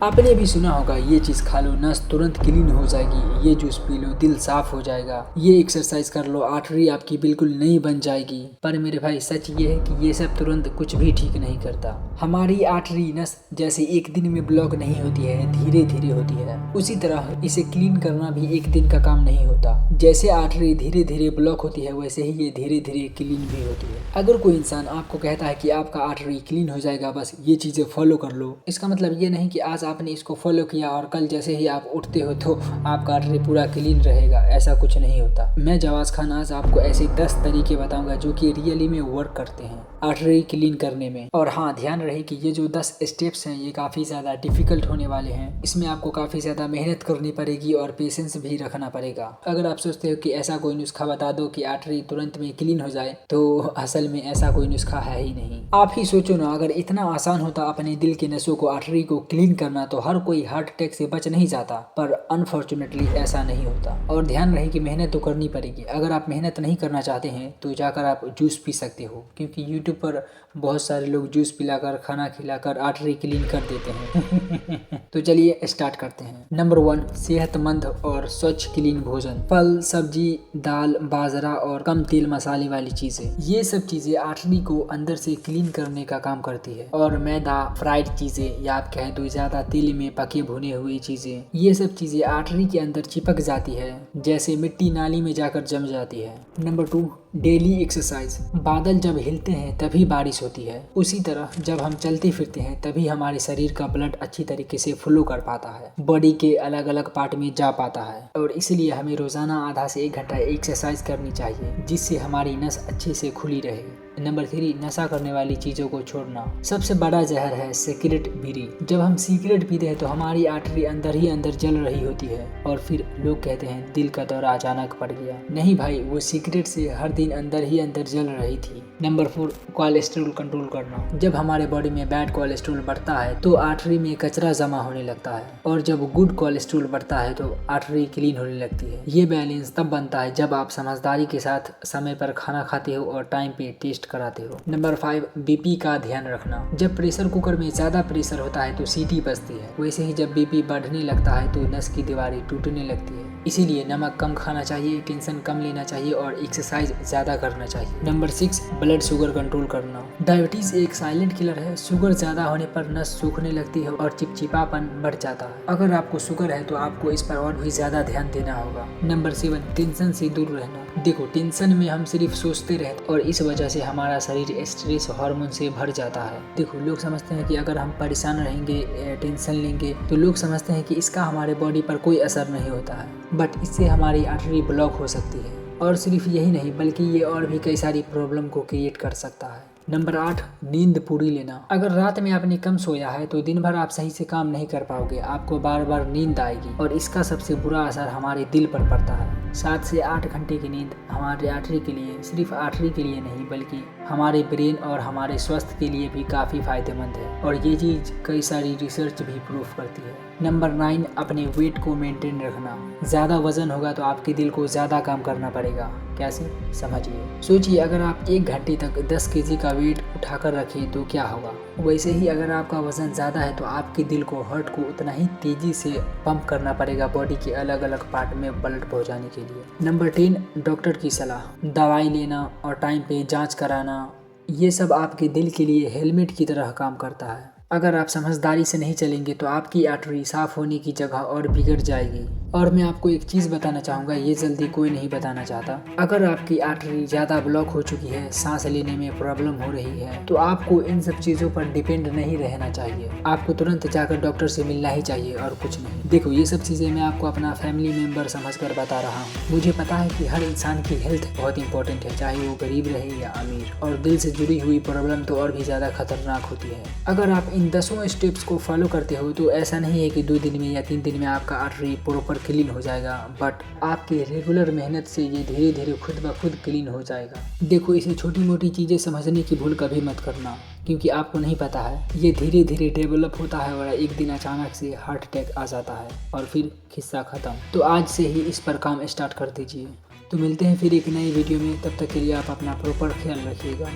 आपने भी सुना होगा ये चीज़ खा लो नस तुरंत क्लीन हो जाएगी, ये जूस पी लो दिल साफ हो जाएगा, ये एक्सरसाइज कर लो आर्टरी आपकी बिल्कुल नई बन जाएगी। पर मेरे भाई सच ये है कि ये सब तुरंत कुछ भी ठीक नहीं करता। हमारी आर्टरी नस जैसे एक दिन में ब्लॉक नहीं होती है, धीरे धीरे होती है, उसी तरह इसे क्लीन करना भी एक दिन का काम नहीं होता। जैसे आर्टरी धीरे धीरे ब्लॉक होती है वैसे ही ये धीरे धीरे क्लीन भी होती है। अगर कोई इंसान आपको कहता है कि आपका आर्टरी क्लीन हो जाएगा, बस ये चीज़ें फॉलो कर लो, इसका मतलब ये नहीं कि आज आपने इसको फॉलो किया और कल जैसे ही आप उठते हो तो आपका आर्टरी पूरा क्लीन रहेगा। ऐसा कुछ नहीं होता। मैं जवाज खान आज आपको ऐसे 10 तरीके बताऊंगा जो कि रियली में वर्क करते हैं आर्टरी क्लीन करने में। और हाँ, ध्यान रहे कि ये जो 10 स्टेप्स हैं ये काफ़ी ज़्यादा डिफिकल्ट होने वाले हैं। इसमें आपको काफ़ी ज़्यादा मेहनत करनी पड़ेगी और पेशेंस भी रखना पड़ेगा। अगर आप सोचते हो कि ऐसा कोई नुस्खा बता दो कि आर्टरी तुरंत में क्लीन हो जाए, तो असल में ऐसा कोई नुस्खा है ही नहीं। आप ही सोचो ना, अगर इतना आसान होता अपने दिल के नसों को आर्टरी को क्लीन करना तो हर कोई हार्ट अटैक से बच नहीं जाता। पर अनफॉर्चुनेटली ऐसा नहीं होता। और ध्यान रहे कि मेहनत तो करनी पड़ेगी। अगर आप मेहनत नहीं करना चाहते हैं तो जाकर आप जूस पी सकते हो, क्योंकि यूट्यूब पर बहुत सारे लोग जूस पिलाकर खाना खिलाकर आर्टरी क्लीन कर देते हैं। तो चलिए स्टार्ट करते हैं। नंबर 1, सेहतमंद और स्वच्छ क्लीन भोजन। फल, सब्जी, दाल, बाजरा और कम तेल मसाले वाली चीजें, ये सब चीजें आर्टरी को अंदर से क्लीन करने का काम करती है। और मैदा, फ्राइड चीजें या आप कहें तो ज्यादा तेल में पके भुने हुए चीजें, ये सब चीजें आर्टरी के अंदर चिपक जाती है, जैसे मिट्टी नाली में जाकर जम जाती है। Number 2, daily exercise. बादल जब हिलते हैं तभी बारिश होती है, उसी तरह जब हम चलते फिरते हैं तभी हमारे शरीर का ब्लड अच्छी तरीके से फ्लो कर पाता है, बॉडी के अलग अलग पार्ट में जा पाता है। और इसलिए हमें रोजाना आधा से 1 घंटा एक्सरसाइज करनी चाहिए, जिससे हमारी नस अच्छे से खुली रहे। नंबर 3, नशा करने वाली चीजों को छोड़ना। सबसे बड़ा जहर है सिगरेट, बीड़ी। जब हम सिगरेट पीते हैं तो हमारी आर्टरी अंदर ही अंदर जल रही होती है और फिर लोग कहते हैं दिल का दौरा अचानक पड़ गया। नहीं भाई, वो सिगरेट से हर दिन अंदर ही अंदर जल रही थी। नंबर 4, कोलेस्ट्रॉल कंट्रोल करना। जब हमारे बॉडी में बैड कोलेस्ट्रॉल बढ़ता है तो आर्टरी में कचरा जमा होने लगता है, और जब गुड कोलेस्ट्रॉल बढ़ता है तो आर्टरी क्लीन होने लगती है। ये बैलेंस तब बनता है जब आप समझदारी के साथ समय पर खाना खाते हो और टाइम पे टेस्ट कराते हो। नंबर 5, बीपी का ध्यान रखना। जब प्रेशर कुकर में ज्यादा प्रेशर होता है तो सीटी बजती है, वैसे ही जब बीपी बढ़ने लगता है तो नस की दीवारें टूटने लगती है। इसीलिए नमक कम खाना चाहिए, टेंशन कम लेना चाहिए और एक्सरसाइज ज्यादा करना चाहिए। नंबर 6, ब्लड शुगर कंट्रोल करना। डायबिटीज एक साइलेंट किलर है। शुगर ज्यादा होने पर नस सूखने लगती है और चिपचिपापन बढ़ जाता है। अगर आपको शुगर है तो आपको इस पर और भी ज्यादा ध्यान देना होगा। नंबर 7, टेंशन से दूर रहना। देखो, टेंशन में हम सिर्फ सोचते रहते और इस वजह से हमारा शरीर स्ट्रेस हार्मोन से भर जाता है। देखो, लोग समझते हैं कि अगर हम परेशान रहेंगे, टेंशन लेंगे, तो लोग समझते हैं कि इसका हमारे बॉडी पर कोई असर नहीं होता है, बट इससे हमारी आर्टरी ब्लॉक हो सकती है। और सिर्फ यही नहीं बल्कि ये और भी कई सारी प्रॉब्लम को क्रिएट कर सकता है। नंबर 8, नींद पूरी लेना। अगर रात में आपने कम सोया है तो दिन भर आप सही से काम नहीं कर पाओगे, आपको बार बार नींद आएगी और इसका सबसे बुरा असर हमारे दिल पर पड़ता है। 7 से 8 घंटे की नींद हमारे आर्टरी के लिए, सिर्फ आर्टरी के लिए नहीं बल्कि हमारे ब्रेन और हमारे स्वास्थ्य के लिए भी काफ़ी फायदेमंद है, और ये चीज़ कई सारी रिसर्च भी प्रूफ करती है। नंबर 9, अपने वेट को मेंटेन रखना। ज़्यादा वजन होगा तो आपके दिल को ज़्यादा काम करना पड़ेगा। कैसे, समझिए। सोचिए, अगर आप 1 घंटे तक 10 केजी का वेट उठाकर रखें तो क्या होगा। वैसे ही अगर आपका वजन ज़्यादा है तो आपके दिल को, हार्ट को उतना ही तेज़ी से पंप करना पड़ेगा बॉडी के अलग अलग पार्ट में ब्लड पहुंचाने के लिए। नंबर 10, डॉक्टर की सलाह। दवाई लेना और टाइम पे जांच कराना, ये सब आपके दिल के लिए हेलमेट की तरह काम करता है। अगर आप समझदारी से नहीं चलेंगे तो आपकी आर्टरी साफ होने की जगह और बिगड़ जाएगी। और मैं आपको एक चीज़ बताना चाहूँगा, ये जल्दी कोई नहीं बताना चाहता। अगर आपकी आर्टरी ज़्यादा ब्लॉक हो चुकी है, सांस लेने में प्रॉब्लम हो रही है, तो आपको इन सब चीज़ों पर डिपेंड नहीं रहना चाहिए। आपको तुरंत जाकर डॉक्टर से मिलना ही चाहिए और कुछ नहीं। देखो, ये सब चीज़ें मैं आपको अपना फैमिली मेम्बर समझकर बता रहा हूँ। मुझे पता है कि हर इंसान की हेल्थ बहुत इंपॉर्टेंट है, चाहे वो गरीब रहे या अमीर, और दिल से जुड़ी हुई प्रॉब्लम तो और भी ज़्यादा खतरनाक होती है। अगर आप इन 10 स्टेप्स को फॉलो करते हो तो ऐसा नहीं है कि 2 दिन में या 3 दिन में आपका आर्टरी प्रॉपर क्लीन हो जाएगा, बट आपकी रेगुलर मेहनत से ये धीरे धीरे खुद ब खुद क्लीन हो जाएगा। देखो, इसे छोटी मोटी चीज़ें समझने की भूल कभी मत करना, क्योंकि आपको नहीं पता है ये धीरे धीरे डेवलप होता है और एक दिन अचानक से हार्ट अटैक आ जाता है और फिर किस्सा ख़त्म। तो आज से ही इस पर काम स्टार्ट कर दीजिए। तो मिलते हैं फिर एक नई वीडियो में, तब तक के लिए आप अपना प्रॉपर ख्याल रखिएगा।